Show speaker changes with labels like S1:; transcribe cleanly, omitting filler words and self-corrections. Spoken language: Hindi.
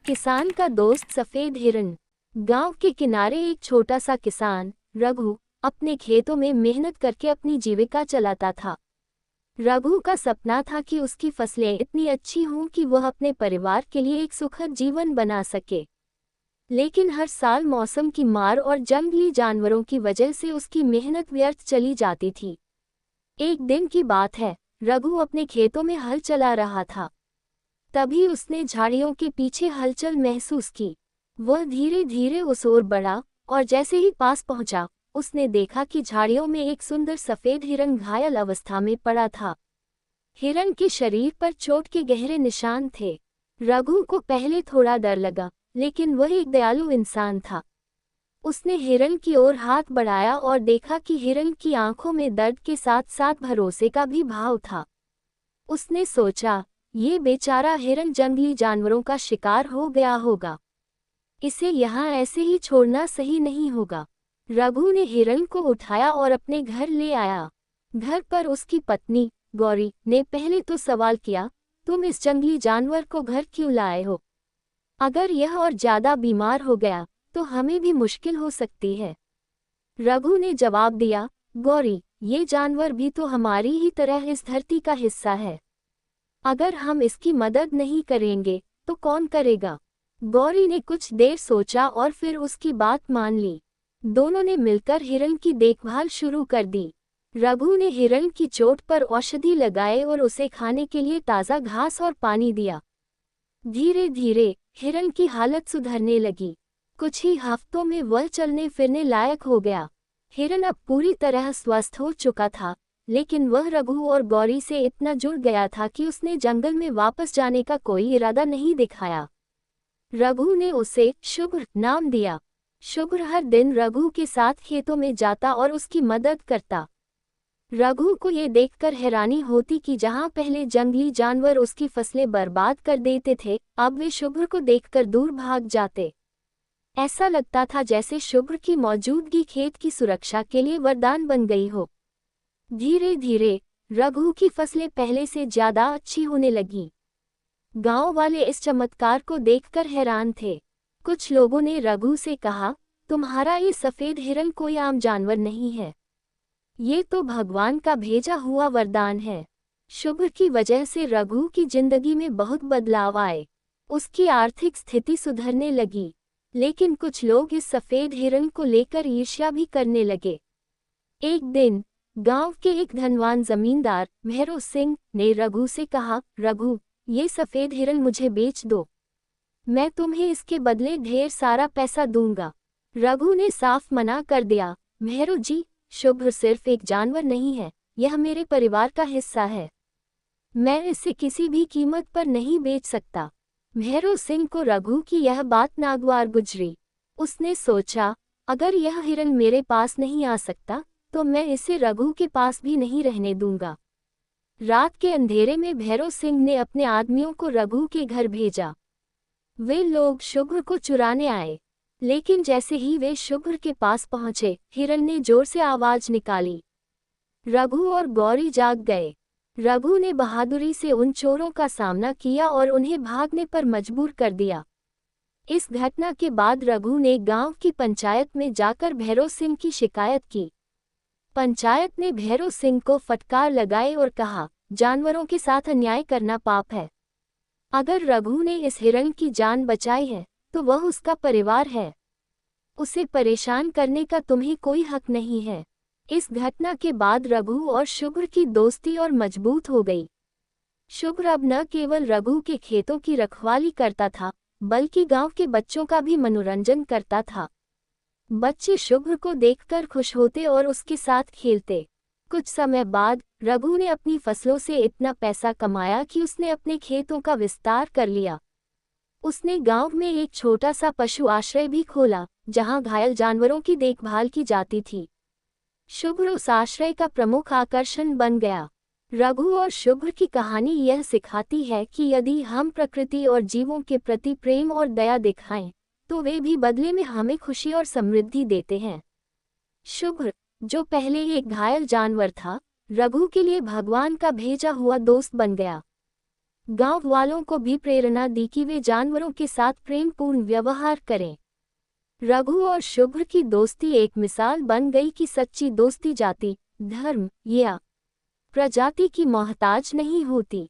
S1: किसान का दोस्त सफेद हिरन। गांव के किनारे एक छोटा सा किसान रघु अपने खेतों में मेहनत करके अपनी जीविका चलाता था। रघु का सपना था कि उसकी फसलें इतनी अच्छी हों कि वह अपने परिवार के लिए एक सुखद जीवन बना सके। लेकिन हर साल मौसम की मार और जंगली जानवरों की वजह से उसकी मेहनत व्यर्थ चली जाती थी। एक दिन की बात है, रघु अपने खेतों में हल चला रहा था। तभी उसने झाड़ियों के पीछे हलचल महसूस की। वह धीरे धीरे उस ओर बढ़ा और जैसे ही पास पहुंचा, उसने देखा कि झाड़ियों में एक सुंदर सफेद हिरन घायल अवस्था में पड़ा था। हिरन के शरीर पर चोट के गहरे निशान थे। रघु को पहले थोड़ा डर लगा, लेकिन वह एक दयालु इंसान था। उसने हिरन की ओर हाथ बढ़ाया और देखा कि हिरन की आंखों में दर्द के साथ साथ भरोसे का भी भाव था। उसने सोचा, ये बेचारा हिरन जंगली जानवरों का शिकार हो गया होगा। इसे यहाँ ऐसे ही छोड़ना सही नहीं होगा। रघु ने हिरन को उठाया और अपने घर ले आया। घर पर उसकी पत्नी गौरी ने पहले तो सवाल किया, तुम इस जंगली जानवर को घर क्यों लाए हो? अगर यह और ज्यादा बीमार हो गया तो हमें भी मुश्किल हो सकती है। रघु ने जवाब दिया, गौरी, ये जानवर भी तो हमारी ही तरह इस धरती का हिस्सा है। अगर हम इसकी मदद नहीं करेंगे तो कौन करेगा? गौरी ने कुछ देर सोचा और फिर उसकी बात मान ली। दोनों ने मिलकर हिरन की देखभाल शुरू कर दी। रघु ने हिरन की चोट पर औषधि लगाए और उसे खाने के लिए ताज़ा घास और पानी दिया। धीरे धीरे हिरन की हालत सुधरने लगी। कुछ ही हफ्तों में वह चलने फिरने लायक हो गया। हिरन अब पूरी तरह स्वस्थ हो चुका था, लेकिन वह रघु और गौरी से इतना जुड़ गया था कि उसने जंगल में वापस जाने का कोई इरादा नहीं दिखाया। रघु ने उसे शुभ्र नाम दिया। शुभ्र हर दिन रघु के साथ खेतों में जाता और उसकी मदद करता। रघु को ये देखकर हैरानी होती कि जहां पहले जंगली जानवर उसकी फसलें बर्बाद कर देते थे, अब वे शुभ्र को देखकर दूर भाग जाते। ऐसा लगता था जैसे शुभ्र की मौजूदगी खेत की सुरक्षा के लिए वरदान बन गई हो। धीरे धीरे रघु की फसलें पहले से ज्यादा अच्छी होने लगीं। गांव वाले इस चमत्कार को देखकर हैरान थे। कुछ लोगों ने रघु से कहा, तुम्हारा ये सफेद हिरन कोई आम जानवर नहीं है। ये तो भगवान का भेजा हुआ वरदान है। शुभ्र की वजह से रघु की जिंदगी में बहुत बदलाव आए। उसकी आर्थिक स्थिति सुधरने लगी। लेकिन कुछ लोग इस सफेद हिरन को लेकर ईर्ष्या भी करने लगे। एक दिन गांव के एक धनवान जमींदार भैरव सिंह ने रघु से कहा, रघु, ये सफेद हिरन मुझे बेच दो। मैं तुम्हें इसके बदले ढेर सारा पैसा दूंगा। रघु ने साफ मना कर दिया, भैरव जी, शुभ्र सिर्फ एक जानवर नहीं है, यह मेरे परिवार का हिस्सा है। मैं इसे किसी भी कीमत पर नहीं बेच सकता। भैरव सिंह को रघु की यह बात नागवार गुजरी। उसने सोचा, अगर यह हिरन मेरे पास नहीं आ सकता तो मैं इसे रघु के पास भी नहीं रहने दूंगा। रात के अंधेरे में भैरव सिंह ने अपने आदमियों को रघु के घर भेजा। वे लोग शुभ्र को चुराने आए, लेकिन जैसे ही वे शुभ्र के पास पहुंचे, हिरन ने जोर से आवाज निकाली। रघु और गौरी जाग गए। रघु ने बहादुरी से उन चोरों का सामना किया और उन्हें भागने पर मजबूर कर दिया। इस घटना के बाद रघु ने गांव की पंचायत में जाकर भैरव सिंह की शिकायत की। पंचायत ने भैरव सिंह को फटकार लगाई और कहा, जानवरों के साथ अन्याय करना पाप है। अगर रघु ने इस हिरन की जान बचाई है तो वह उसका परिवार है। उसे परेशान करने का तुम्हें कोई हक नहीं है। इस घटना के बाद रघु और शुभ्र की दोस्ती और मजबूत हो गई। शुभ्र अब न केवल रघु के खेतों की रखवाली करता था, बल्कि गांव के बच्चों का भी मनोरंजन करता था। बच्चे शुभ्र को देखकर खुश होते और उसके साथ खेलते। कुछ समय बाद रघु ने अपनी फसलों से इतना पैसा कमाया कि उसने अपने खेतों का विस्तार कर लिया। उसने गांव में एक छोटा सा पशु आश्रय भी खोला, जहां घायल जानवरों की देखभाल की जाती थी। शुभ्र उस आश्रय का प्रमुख आकर्षण बन गया। रघु और शुभ्र की कहानी यह सिखाती है कि यदि हम प्रकृति और जीवों के प्रति प्रेम और दया दिखाएं, तो वे भी बदले में हमें खुशी और समृद्धि देते हैं। शुभ्र, जो पहले एक घायल जानवर था, रघु के लिए भगवान का भेजा हुआ दोस्त बन गया। गांव वालों को भी प्रेरणा दी कि वे जानवरों के साथ प्रेमपूर्ण व्यवहार करें। रघु और शुभ्र की दोस्ती एक मिसाल बन गई कि सच्ची दोस्ती जाति, धर्म या प्रजाति की मोहताज नहीं होती।